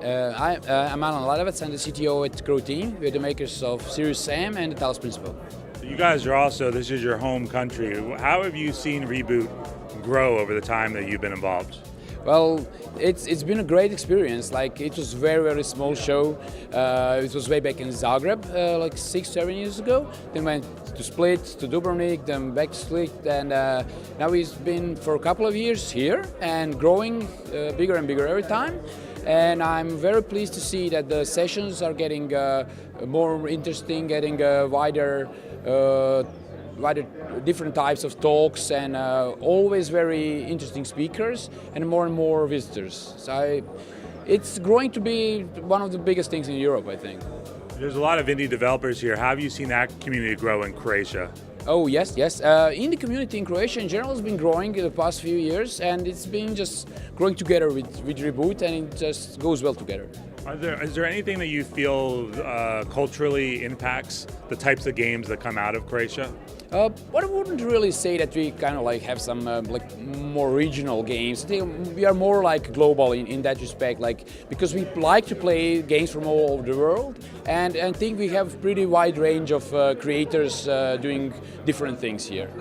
I'm Alan Ladovets, I'm the CTO at Croteam. We're the makers of Serious Sam and the Talos Principle. You guys are also, this is your home country. How have you seen Reboot grow over the time that you've been involved? Well, it's been a great experience. Like, it was very small show. It was way back in Zagreb, like 6-7 years ago. Then went to Split, to Dubrovnik, then back to Split, and now it's been for a couple of years here and growing bigger and bigger every time. And I'm very pleased to see that the sessions are getting more interesting, getting wider, different types of talks, and always very interesting speakers and more visitors. So it's growing to be one of the biggest things in Europe, I think. There's a lot of indie developers here. How have you seen that community grow in Croatia? Oh, yes. Indie community in Croatia in general has been growing in the past few years, and it's been just growing together with Reboot, and it just goes well together. Is there anything that you feel culturally impacts the types of games that come out of Croatia? But I wouldn't really say that we kind of like have some like more regional games. I think we are more like global in that respect, like, because we like to play games from all over the world, and I think we have pretty wide range of creators doing different things here.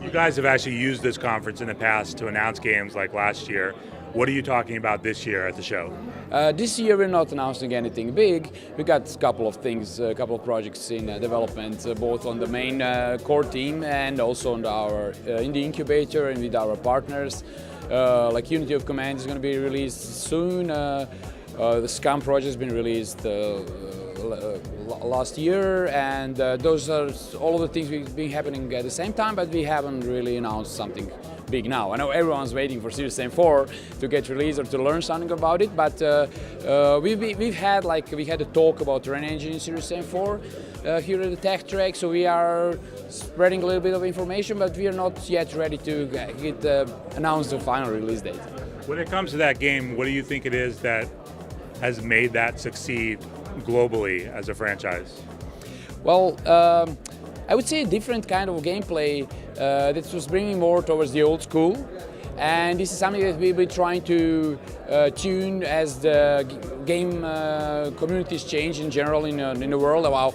You guys have actually used this conference in the past to announce games like last year. What are you talking about this year at the show? This year we're not announcing anything big. We got a couple of things, a couple of projects in development, both on the main core team and also on our in the incubator and with our partners. Like Unity of Command is going to be released soon. The Scum project has been released last year, and those are all of the things we've been happening at the same time, but we haven't really announced something big now. I know everyone's waiting for Serious Sam 4 to get released or to learn something about it, but we had a talk about Terrain Engine in Serious Sam 4 here at the Tech Track, so we are spreading a little bit of information, but we are not yet ready to announce the final release date. When it comes to that game, what do you think it is that has made that succeed globally as a franchise? Well, I would say a different kind of gameplay that was bringing more towards the old school, and this is something that we'll be trying to tune as the game communities change in general in the world about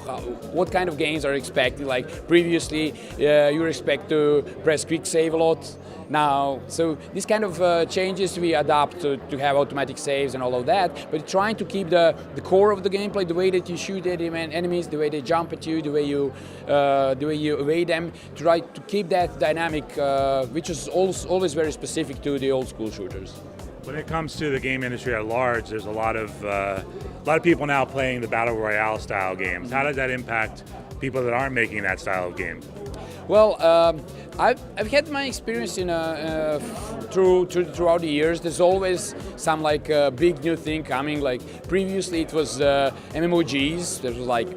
what kind of games are expected. Like previously, you were expected to press quick save a lot. Now, so these kind of changes we adapt to have automatic saves and all of that, but trying to keep the core of the gameplay, the way that you shoot at enemies, the way they jump at you, the way you evade them, to try to keep that dynamic, which is always very specific to the old school shooters. When it comes to the game industry at large, there's a lot of people now playing the Battle Royale style games. How does that impact people that aren't making that style of game? Well, I've had my experience in throughout the years. There's always some like big new thing coming. Like previously it was MMOGs. That was like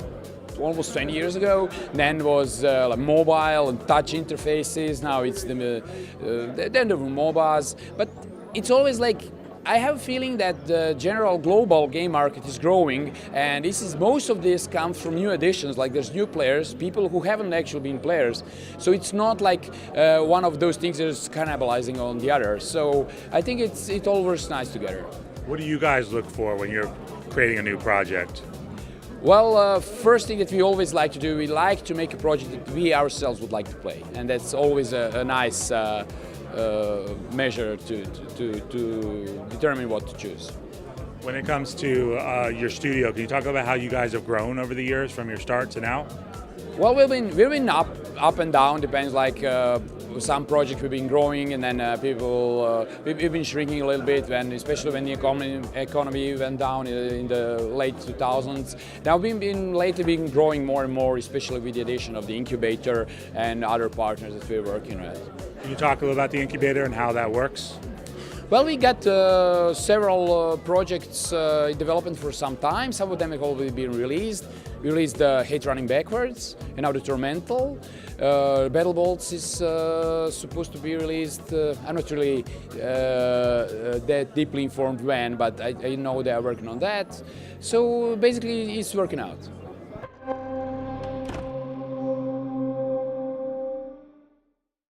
almost 20 years ago. Then was like mobile and touch interfaces. Now it's then the MOBAs. But it's always like, I have a feeling that the general global game market is growing, and most of this comes from new additions. Like there's new players, people who haven't actually been players. So it's not like one of those things that is cannibalizing on the other. So I think it all works nice together. What do you guys look for when you're creating a new project? Well, first thing that we always like to do, we like to make a project that we ourselves would like to play, and that's always a nice measure to determine what to choose. When it comes to your studio, can you talk about how you guys have grown over the years from your start to now? Well, we've been up and down. Depends. Like some projects we've been growing, and then we've been shrinking a little bit. Especially when the economy went down in the late 2000s. Now we've lately been growing more and more, especially with the addition of the incubator and other partners that we're working with. Can you talk a little about the incubator and how that works? Well, we got several projects in development for some time. Some of them have already been released. We released Hate Running Backwards, and now the Tormental. Battle Bolts is supposed to be released. I'm not really that deeply informed when, but I know they are working on that. So basically, it's working out.